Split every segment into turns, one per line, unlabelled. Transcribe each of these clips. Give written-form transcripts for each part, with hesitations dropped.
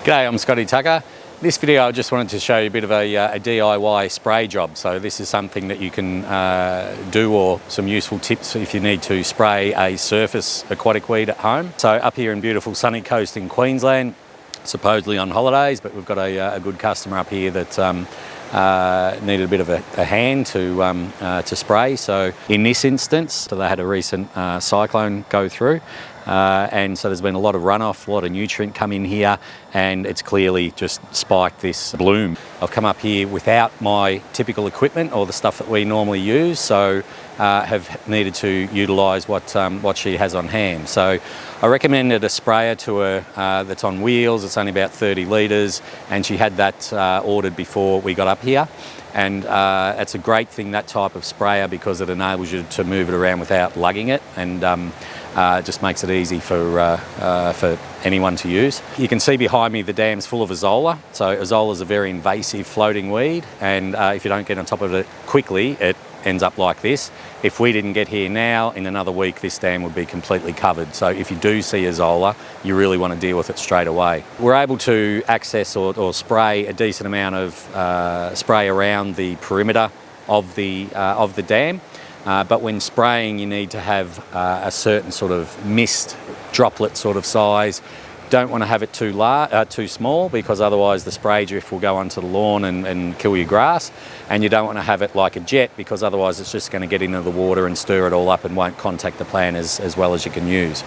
G'day, I'm Scotty Tucker. This video I just wanted to show you a bit of a DIY spray job. So this is something that you can do, or some useful tips if you need to spray a surface aquatic weed at home. So up here in beautiful sunny coast in Queensland, supposedly on holidays, but we've got a good customer up here that needed a bit of a hand to spray. So in this instance, they had a recent cyclone go through. And so there's been a lot of runoff, a lot of nutrient come in here, and it's clearly just spiked this bloom. I've come up here without my typical equipment or the stuff that we normally use, so have needed to utilise what she has on hand. So I recommended a sprayer to her that's on wheels. It's only about 30 litres, and she had that ordered before we got up here. And it's a great thing, that type of sprayer, because it enables you to move it around without lugging it, and just makes it easy for anyone to use. You can see behind me the dam's full of Azolla. So Azolla is a very invasive floating weed, and if you don't get on top of it quickly, it ends up like this. If we didn't get here now, in another week this dam would be completely covered. So if you do see Azolla, you really want to deal with it straight away. We're able to access or spray a decent amount of spray around the perimeter of the dam. But when spraying, you need to have a certain sort of mist droplet sort of size. Don't want to have it too small, because otherwise the spray drift will go onto the lawn and kill your grass. And you don't want to have it like a jet, because otherwise it's just going to get into the water and stir it all up and won't contact the plant as well as you can use.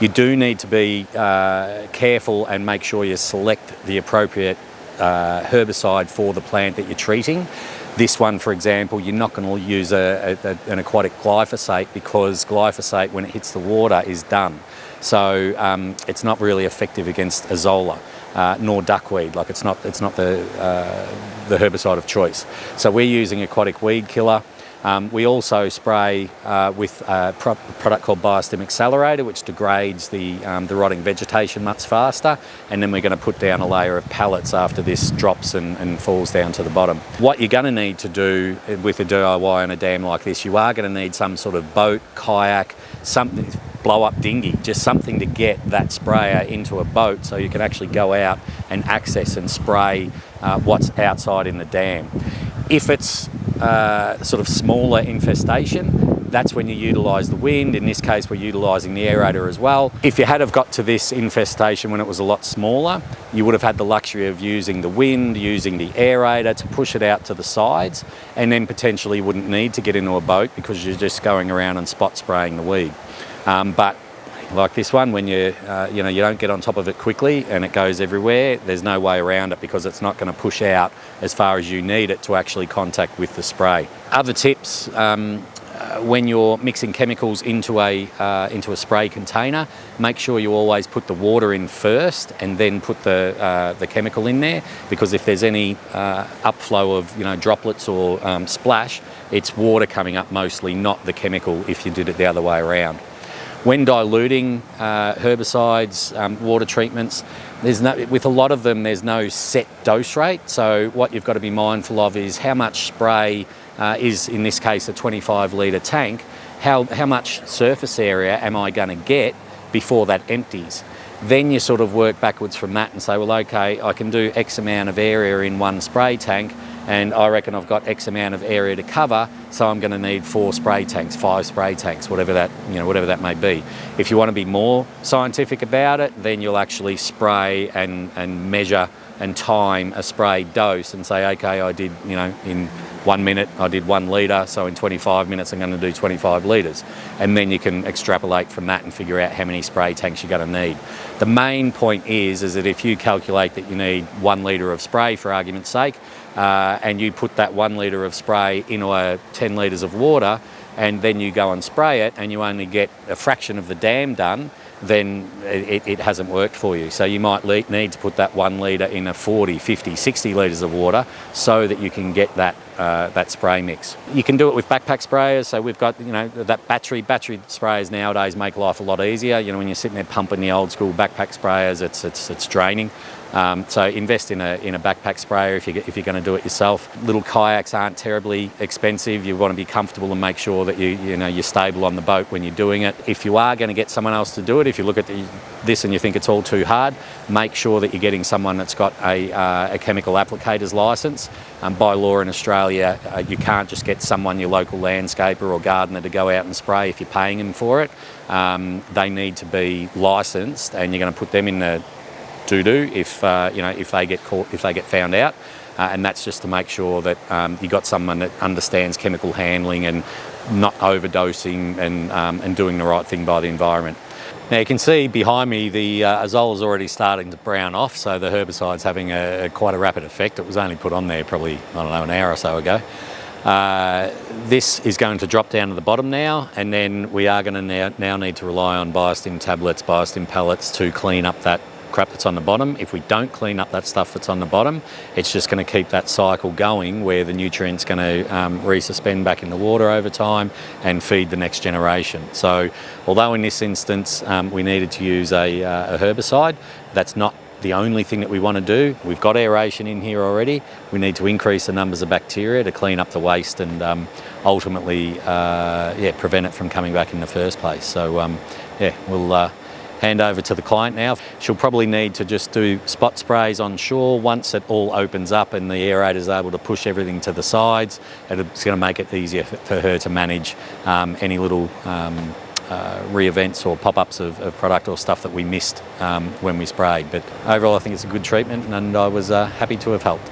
You do need to be careful and make sure you select the appropriate herbicide for the plant that you're treating. This one, for example, you're not going to use an aquatic glyphosate, because glyphosate, when it hits the water, is done. So it's not really effective against Azolla, nor duckweed. Like it's not the herbicide of choice. So we're using aquatic weed killer. We also spray with a product called Biostim Accelerator, which degrades the rotting vegetation much faster, and then we're going to put down a layer of pellets after this drops and falls down to the bottom. What you're going to need to do with a DIY on a dam like this, you are going to need some sort of boat, kayak, something, blow-up dinghy, just something to get that sprayer into a boat so you can actually go out and access and spray what's outside in the dam. If it's sort of smaller infestation, that's when you utilise the wind. In this case, we're utilising the aerator as well. If you had have got to this infestation when it was a lot smaller, you would have had the luxury of using the wind, using the aerator to push it out to the sides, and then potentially wouldn't need to get into a boat, because you're just going around and spot spraying the weed. But like this one, when you don't get on top of it quickly and it goes everywhere, there's no way around it, because it's not going to push out as far as you need it to actually contact with the spray. Other tips, when you're mixing chemicals into a spray container, make sure you always put the water in first and then put the chemical in there, because if there's any upflow of droplets or splash, it's water coming up mostly, not the chemical, if you did it the other way around. When diluting herbicides, water treatments, with a lot of them there's no set dose rate. So what you've got to be mindful of is how much spray is, in this case, a 25 litre tank. How much surface area am I going to get before that empties? Then you sort of work backwards from that and say, well, okay, I can do X amount of area in one spray tank, and I reckon I've got X amount of area to cover, so I'm going to need 4 spray tanks, 5 spray tanks, whatever that may be. If you want to be more scientific about it, then you'll actually spray and measure and time a spray dose and say, okay, I did, in 1 minute I did 1 litre, so in 25 minutes I'm going to do 25 litres. And then you can extrapolate from that and figure out how many spray tanks you're going to need. The main point is that if you calculate that you need 1 litre of spray, for argument's sake, and you put that 1 litre of spray into 10 litres of water, and then you go and spray it, and you only get a fraction of the dam done, then it hasn't worked for you. So you might need to put that 1 litre in a 40, 50, 60 litres of water so that you can get that spray mix. You can do it with backpack sprayers. So we've got, that battery sprayers nowadays make life a lot easier. When you're sitting there pumping the old school backpack sprayers, it's draining. So invest in a backpack sprayer if you're going to do it yourself. Little kayaks aren't terribly expensive. You want to be comfortable and make sure that you're stable on the boat when you're doing it. If you are going to get someone else to do it, if you look at this and you think it's all too hard, make sure that you're getting someone that's got a chemical applicator's licence. By law in Australia, you can't just get someone, your local landscaper or gardener, to go out and spray if you're paying them for it. They need to be licensed, and you're going to put them in the doo-doo if they get caught, if they get found out, and that's just to make sure that you've got someone that understands chemical handling and not overdosing and doing the right thing by the environment. Now you can see behind me the Azolla is already starting to brown off, so the herbicide's having quite a rapid effect. It was only put on there probably, I don't know, an hour or so ago. This is going to drop down to the bottom now, and then we are going to now need to rely on Biostim Tablets, Biostim Pellets to clean up that crap that's on the bottom. If we don't clean up that stuff that's on the bottom, it's just going to keep that cycle going where the nutrient's going to resuspend back in the water over time and feed the next generation. So although in this instance we needed to use a herbicide, that's not the only thing that we want to do. We've got aeration in here already. We need to increase the numbers of bacteria to clean up the waste and ultimately prevent it from coming back in the first place. So we'll hand over to the client now. She'll probably need to just do spot sprays on shore once it all opens up and the aerator is able to push everything to the sides. It's going to make it easier for her to manage any little re-events or pop-ups of product or stuff that we missed when we sprayed. But overall I think it's a good treatment, and I was happy to have helped.